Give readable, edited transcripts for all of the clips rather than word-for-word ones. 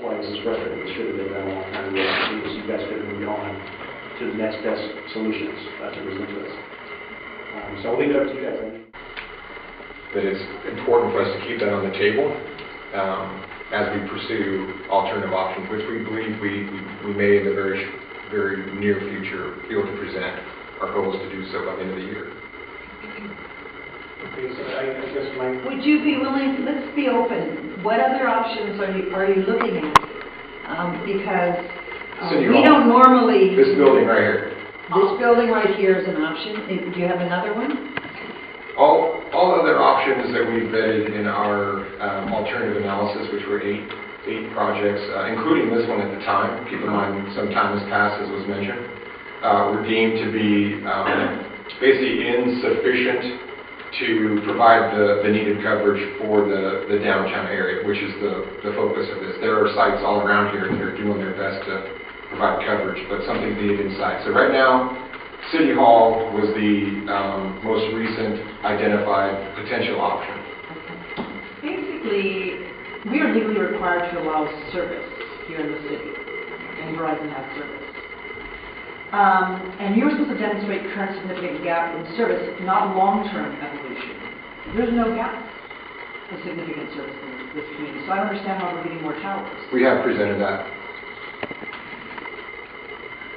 why this is frustrating. It should have been done a long time ago. So you guys could have moved on to the next best solutions to present to us. So I'll leave it up to you guys. That it's important for us to keep that on the table as we pursue alternative options, which we believe we may in the very near future be able to present. Our goal is to do so by the end of the year. Okay, so I guess my... Would you be willing, let's be open, what other options are you looking at? Because we don't normally... This building right here. This building right here is an option. Do you have another one? All other options that we vetted in our alternative analysis, which were eight projects, including this one at the time. Keep in mind, some time has passed, as was mentioned. Were deemed to be basically insufficient to provide the needed coverage for the downtown area, which is the focus of this. There are sites all around here that are doing their best to provide coverage, but something's needed inside. So right now, City Hall was the most recent identified potential option. Basically, we are legally required to allow service here in the city, and Verizon has service. And you're supposed to demonstrate current significant gap in service, not long-term evolution. There's no gap of significant service in this community, so I don't understand why we're getting more towers. We have presented that.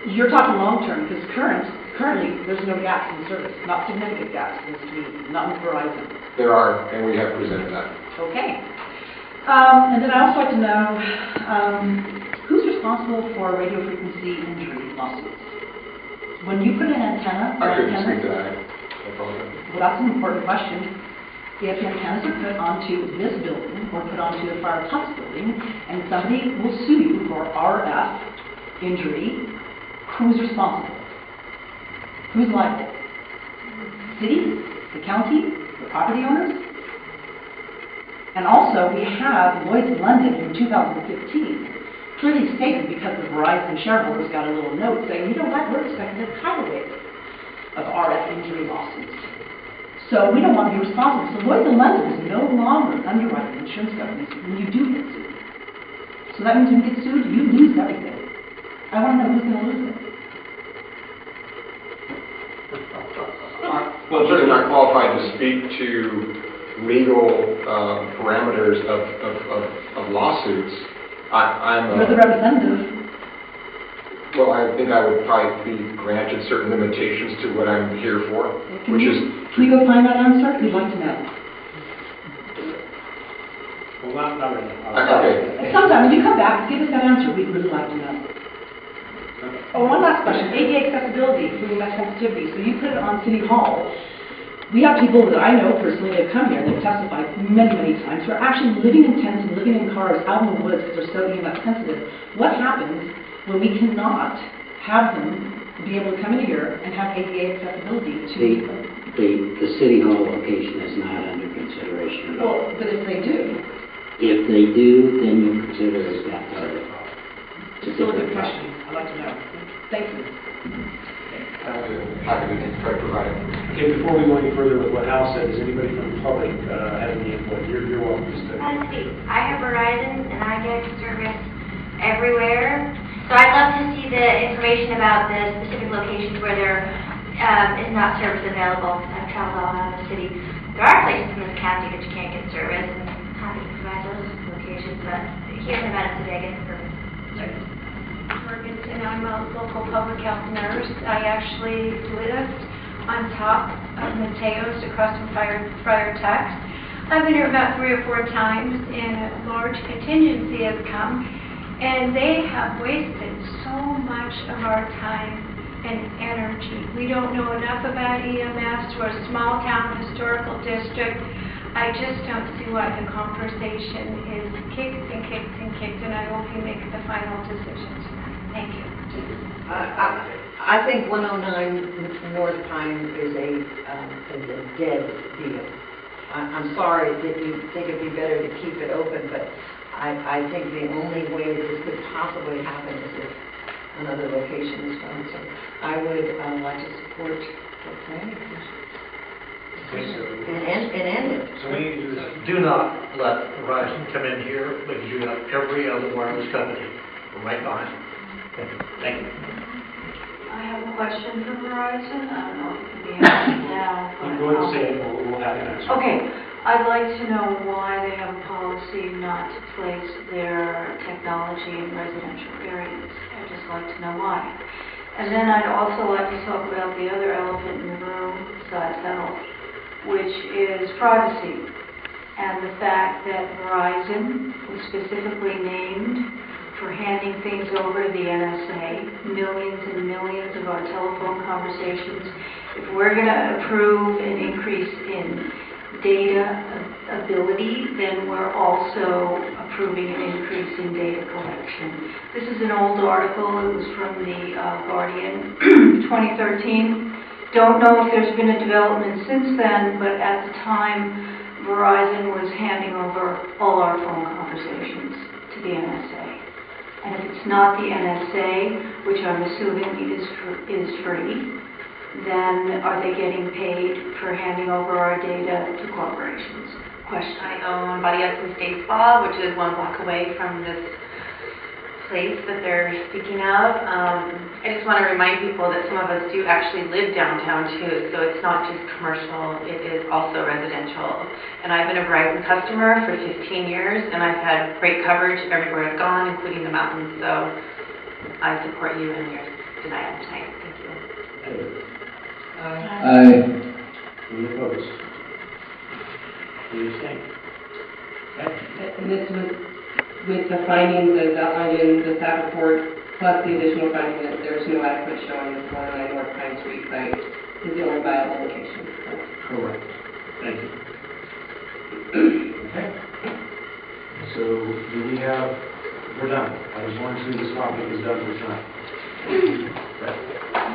You're talking long-term, because currently there's no gaps in service, not significant gaps in this community, not with Verizon. There are, and we have presented that. Okay. And then I also like to know who's responsible for radio frequency injury lawsuits? When you put an antenna, I couldn't speak to that. I apologize. Well, that's an important question. If antennas are put onto this building or put onto the Fire Tux building, and somebody will sue you for RF injury, who's responsible? Who's liable? The city, the county, the property owners? And also, we have Lloyd's of London in 2015 clearly stated, because the Verizon shareholders got a little note saying, you know what, we're expecting a tidal wave of RF injury lawsuits. So we don't want to be responsible. So Lloyd's of London is no longer underwriting insurance companies when you do get sued. So that means when you get sued, you lose everything. I want to know who's going to lose it. Well, I'm certainly not qualified to speak to legal parameters of lawsuits. You're the representative. Well, I think I would probably be granted certain limitations to what I'm here for, Can you go find that answer? We'd like to know. Well, not really. Okay. Sometime when you come back, give us that answer. We'd really like to know. Oh, one last question. ADA accessibility, including that sensitivity. So you put it on City Hall. We have people that I know personally that have come here, they've testified many times, who are actually living in tents and living in cars out in the woods because they're so EMF sensitive. What happens when we cannot have them be able to come in here and have ADA accessibility to... The City Hall location is not under consideration at all. Well, but if they do... If they do, then you consider it that target. It's still a good question. I'd like to know. Thank you. Happy to try to provide it. Okay, before we go any further with what Hal said, does anybody from the public have any input? You're welcome to stay. I have Verizon and I get service everywhere. So I'd love to see the information about the specific locations where there is not service available. I've traveled all around the city. There are places in this county that you can't get service, and I'm happy to provide those locations, but here in Nevada today I get service. And I'm a local public health nurse. I actually lived on top of Mateo's across from Fire Tux. I've been here about 3 or 4 times, and a large contingency has come, and they have wasted so much of our time and energy. We don't know enough about EMS. We're a small town historical district. I just don't see why the conversation is kicked and kicked and kicked, and I hope you make the final decision tonight. Thank you. I think 109 North Pine is a dead deal. I'm sorry that you think it'd be better to keep it open, but I think the only way that this could possibly happen is if another location is found. So I would like to support the planning commission. and end it. So we need to do this. Do not let Verizon come in here, because you have every other wireless company right behind you. Thank you. I have a question for Verizon. I don't know if it can be answered now. You can go ahead and say it, we'll have an answer. Okay, I'd like to know why they have a policy not to place their technology in residential areas. I'd just like to know why. And then I'd also like to talk about the other elephant in the room besides health, which is privacy. And the fact that Verizon was specifically named for handing things over to the NSA, millions and millions of our telephone conversations. If we're going to approve an increase in data ability, then we're also approving an increase in data collection. This is an old article. It was from the Guardian, 2013. Don't know if there's been a development since then, but at the time, Verizon was handing over all our phone conversations to the NSA. And if it's not the NSA, which I'm assuming is free, then are they getting paid for handing over our data to corporations? Question. I own Body Essence Baseball, which is 1 block away from this place that they're speaking of. I just want to remind people that some of us do actually live downtown too, so it's not just commercial, it is also residential. And I've been a Verizon customer for 15 years, and I've had great coverage everywhere I've gone, including the mountains, so I support you in your denial tonight. Thank you. Aye. Any opposed? Any abstain? Okay. And this was with the findings as outlined in the staff report, plus the additional finding that there's no adequate showing that 109 North Pine Street site is the only viable location. Correct. Thank you. Okay. So do we have, we're done. I just wanted to see this topic is done for tonight.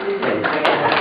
Okay, thank you.